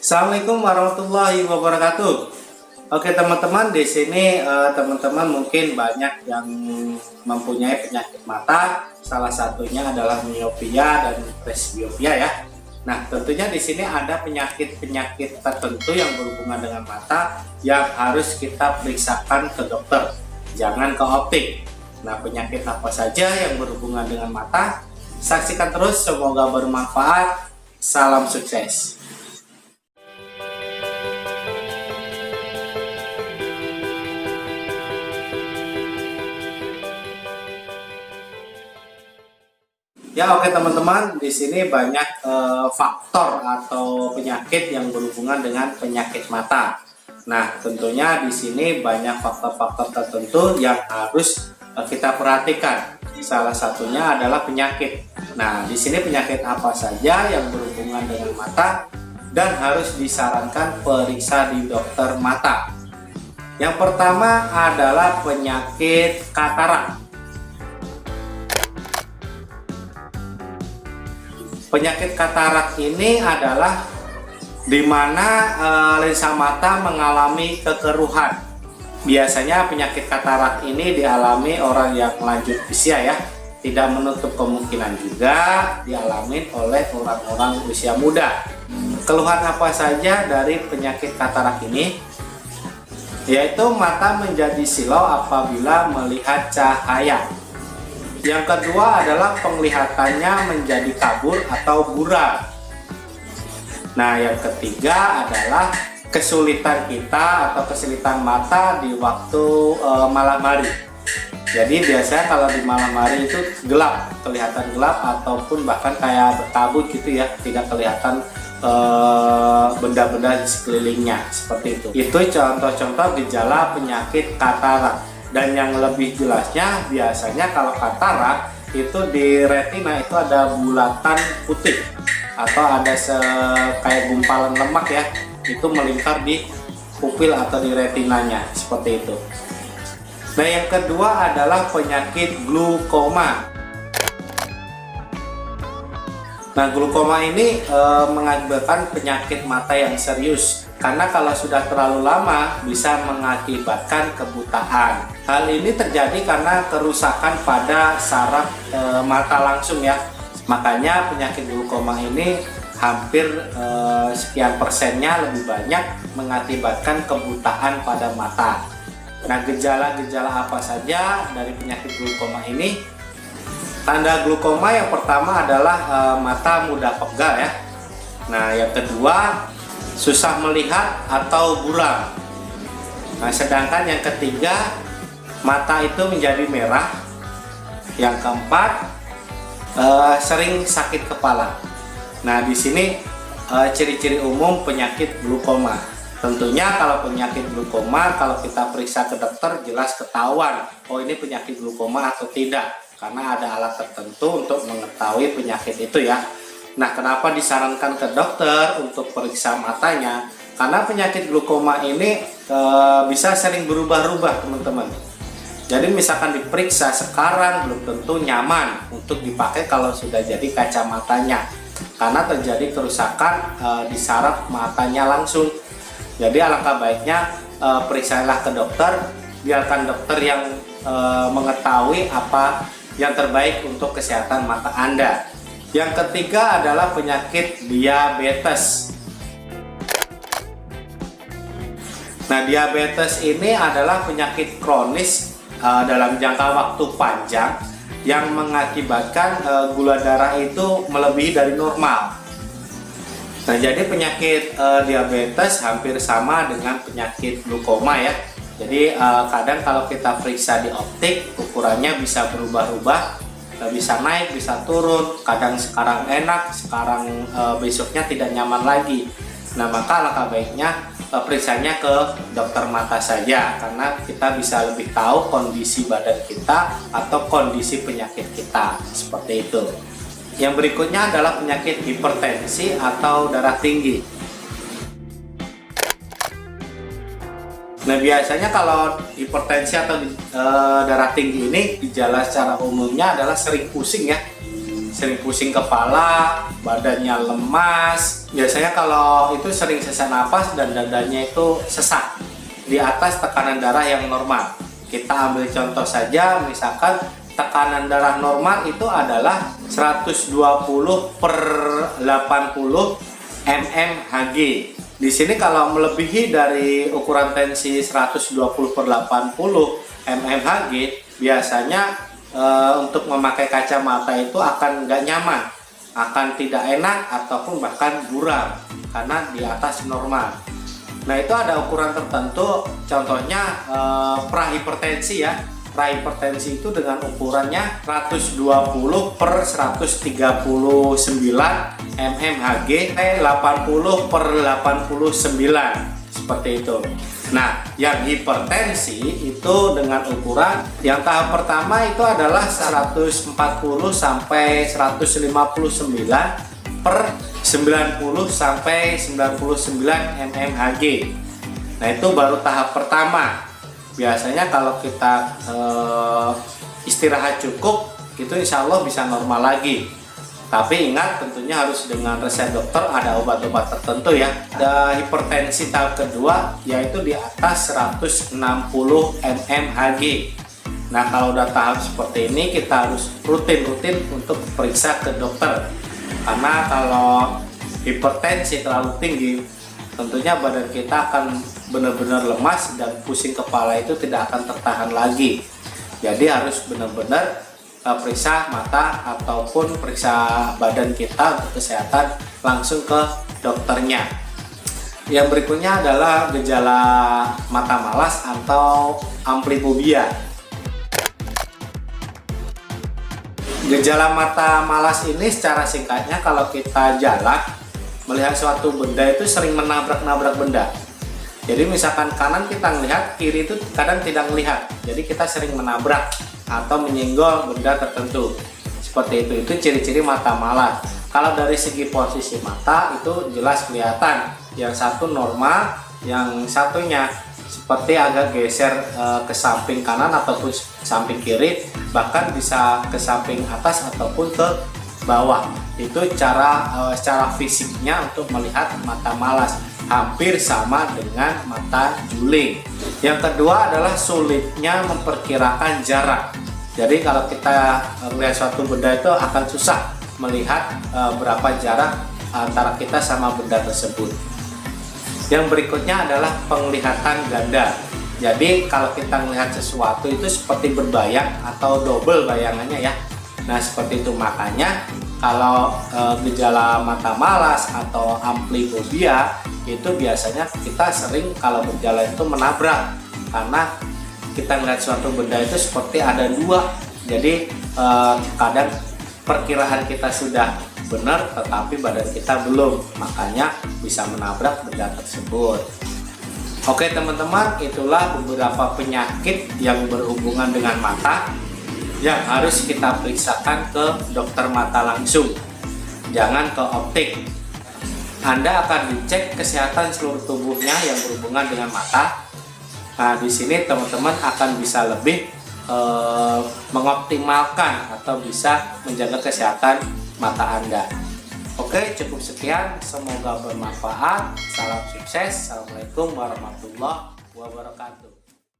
Assalamualaikum warahmatullahi wabarakatuh. Oke teman-teman, di sini teman-teman mungkin banyak yang mempunyai penyakit mata. Salah satunya adalah miopia dan presbiopia ya. Nah, tentunya di sini ada penyakit-penyakit tertentu yang berhubungan dengan mata yang harus kita periksakan ke dokter, jangan ke optik. Nah, penyakit apa saja yang berhubungan dengan mata? Saksikan terus, semoga bermanfaat. Salam sukses. Ya oke teman-teman, di sini banyak faktor atau penyakit yang berhubungan dengan penyakit mata. Nah, tentunya di sini banyak faktor-faktor tertentu yang harus kita perhatikan. Salah satunya adalah penyakit. Nah, di sini penyakit apa saja yang berhubungan dengan mata dan harus disarankan periksa di dokter mata. Yang pertama adalah penyakit katarak. Penyakit katarak ini adalah di mana lensa mata mengalami kekeruhan. Biasanya penyakit katarak ini dialami orang yang lanjut usia ya. Tidak menutup kemungkinan juga dialami oleh orang-orang usia muda. Keluhan apa saja dari penyakit katarak ini? Yaitu mata menjadi silau apabila melihat cahaya. Yang kedua adalah penglihatannya menjadi kabur atau buram. Nah, yang ketiga adalah kesulitan kita atau kesulitan mata di waktu malam hari. Jadi biasanya kalau di malam hari itu gelap, kelihatan gelap ataupun bahkan kayak berkabut gitu ya, tidak kelihatan benda-benda di sekelilingnya seperti itu. Itu contoh-contoh gejala penyakit katarak. Dan yang lebih jelasnya biasanya kalau katarak itu di retina itu ada bulatan putih atau ada kayak gumpalan lemak ya, itu melingkar di pupil atau di retinanya seperti itu. Nah, yang kedua adalah penyakit glaukoma. Nah, glaukoma ini mengakibatkan penyakit mata yang serius. Karena kalau sudah terlalu lama bisa mengakibatkan kebutaan. Hal ini terjadi karena kerusakan pada saraf mata langsung ya. Makanya penyakit glaukoma ini hampir sekian persennya lebih banyak mengakibatkan kebutaan pada mata. Nah, gejala-gejala apa saja dari penyakit glaukoma ini? Tanda glaukoma yang pertama adalah mata mudah pegal ya. Nah, yang kedua susah melihat atau buram. Nah, sedangkan yang ketiga mata itu menjadi merah. Yang keempat sering sakit kepala. Nah, di sini ciri-ciri umum penyakit glaukoma. Tentunya kalau penyakit glaukoma kalau kita periksa ke dokter jelas ketahuan oh ini penyakit glaukoma atau tidak, karena ada alat tertentu untuk mengetahui penyakit itu ya. Nah, kenapa disarankan ke dokter untuk periksa matanya? Karena penyakit glaukoma ini bisa sering berubah-ubah teman-teman. Jadi misalkan diperiksa sekarang belum tentu nyaman untuk dipakai kalau sudah jadi kacamatanya. Karena terjadi kerusakan di saraf matanya langsung. Jadi alangkah baiknya periksalah ke dokter, biarkan dokter yang mengetahui apa yang terbaik untuk kesehatan mata Anda. Yang ketiga adalah penyakit diabetes. Nah, diabetes ini adalah penyakit kronis dalam jangka waktu panjang yang mengakibatkan gula darah itu melebihi dari normal. Nah, jadi penyakit diabetes hampir sama dengan penyakit glaukoma ya. Jadi kadang kalau kita periksa di optik ukurannya bisa berubah-ubah. Bisa naik, bisa turun, kadang sekarang enak, sekarang besoknya tidak nyaman lagi. Nah, maka alangkah baiknya periksanya ke dokter mata saja, karena kita bisa lebih tahu kondisi badan kita atau kondisi penyakit kita, seperti itu. Yang berikutnya adalah penyakit hipertensi atau darah tinggi. Nah, biasanya kalau hipertensi atau darah tinggi ini gejala secara umumnya adalah sering pusing ya. sering pusing kepala, badannya lemas. Biasanya kalau itu sering sesak napas dan dadanya itu sesak di atas tekanan darah yang normal. Kita ambil contoh saja, misalkan tekanan darah normal itu adalah 120 per 80 mmHg. Di sini kalau melebihi dari ukuran tensi 120 per 80 mmHg, biasanya untuk memakai kacamata itu akan nggak nyaman, akan tidak enak ataupun bahkan buram karena di atas normal. Nah, itu ada ukuran tertentu, contohnya prahipertensi ya. Prahipertensi itu dengan ukurannya 120 per 139 mmHg 80 per 89 seperti itu. Nah, yang hipertensi itu dengan ukuran yang tahap pertama itu adalah 140 sampai 159 per 90 sampai 99 mmHg. Nah, itu baru tahap pertama. Biasanya kalau kita istirahat cukup, itu insya Allah bisa normal lagi. Tapi ingat, tentunya harus dengan resep dokter, ada obat-obat tertentu ya. Ada hipertensi tahap kedua, yaitu di atas 160 mmHg. Nah, kalau udah tahap seperti ini, kita harus rutin-rutin untuk periksa ke dokter. Karena kalau hipertensi terlalu tinggi, tentunya badan kita akan benar-benar lemas dan pusing kepala itu tidak akan tertahan lagi. Jadi harus benar-benar periksa mata ataupun periksa badan kita untuk kesehatan langsung ke dokternya. Yang berikutnya adalah gejala mata malas atau ambliopia. Gejala mata malas ini secara singkatnya, kalau kita jalan melihat suatu benda itu sering menabrak-nabrak benda. Jadi misalkan kanan kita melihat, kiri itu kadang tidak melihat. Jadi kita sering menabrak atau menyenggol benda tertentu. Seperti itu ciri-ciri mata malas. Kalau dari segi posisi mata itu jelas kelihatan. Yang satu normal, yang satunya seperti agak geser ke samping kanan ataupun samping kiri, bahkan bisa ke samping atas ataupun ke bawah. Itu secara fisiknya untuk melihat mata malas, hampir sama dengan mata juling. Yang kedua adalah sulitnya memperkirakan jarak. Jadi kalau kita melihat suatu benda itu akan susah melihat berapa jarak antara kita sama benda tersebut. Yang berikutnya adalah penglihatan ganda. Jadi kalau kita melihat sesuatu itu seperti berbayang atau double bayangannya ya. Nah, seperti itu, makanya kalau gejala mata malas atau ambliopia itu biasanya kita sering kalau berjalan itu menabrak, karena kita melihat suatu benda itu seperti ada dua. Jadi kadang perkiraan kita sudah benar tetapi badan kita belum, makanya bisa menabrak benda tersebut. Oke teman-teman, itulah beberapa penyakit yang berhubungan dengan mata yang harus kita periksakan ke dokter mata langsung, jangan ke optik. Anda akan dicek kesehatan seluruh tubuhnya yang berhubungan dengan mata. Nah, di sini teman-teman akan bisa lebih mengoptimalkan atau bisa menjaga kesehatan mata Anda. Oke, cukup sekian. Semoga bermanfaat. Salam sukses. Assalamualaikum warahmatullahi wabarakatuh.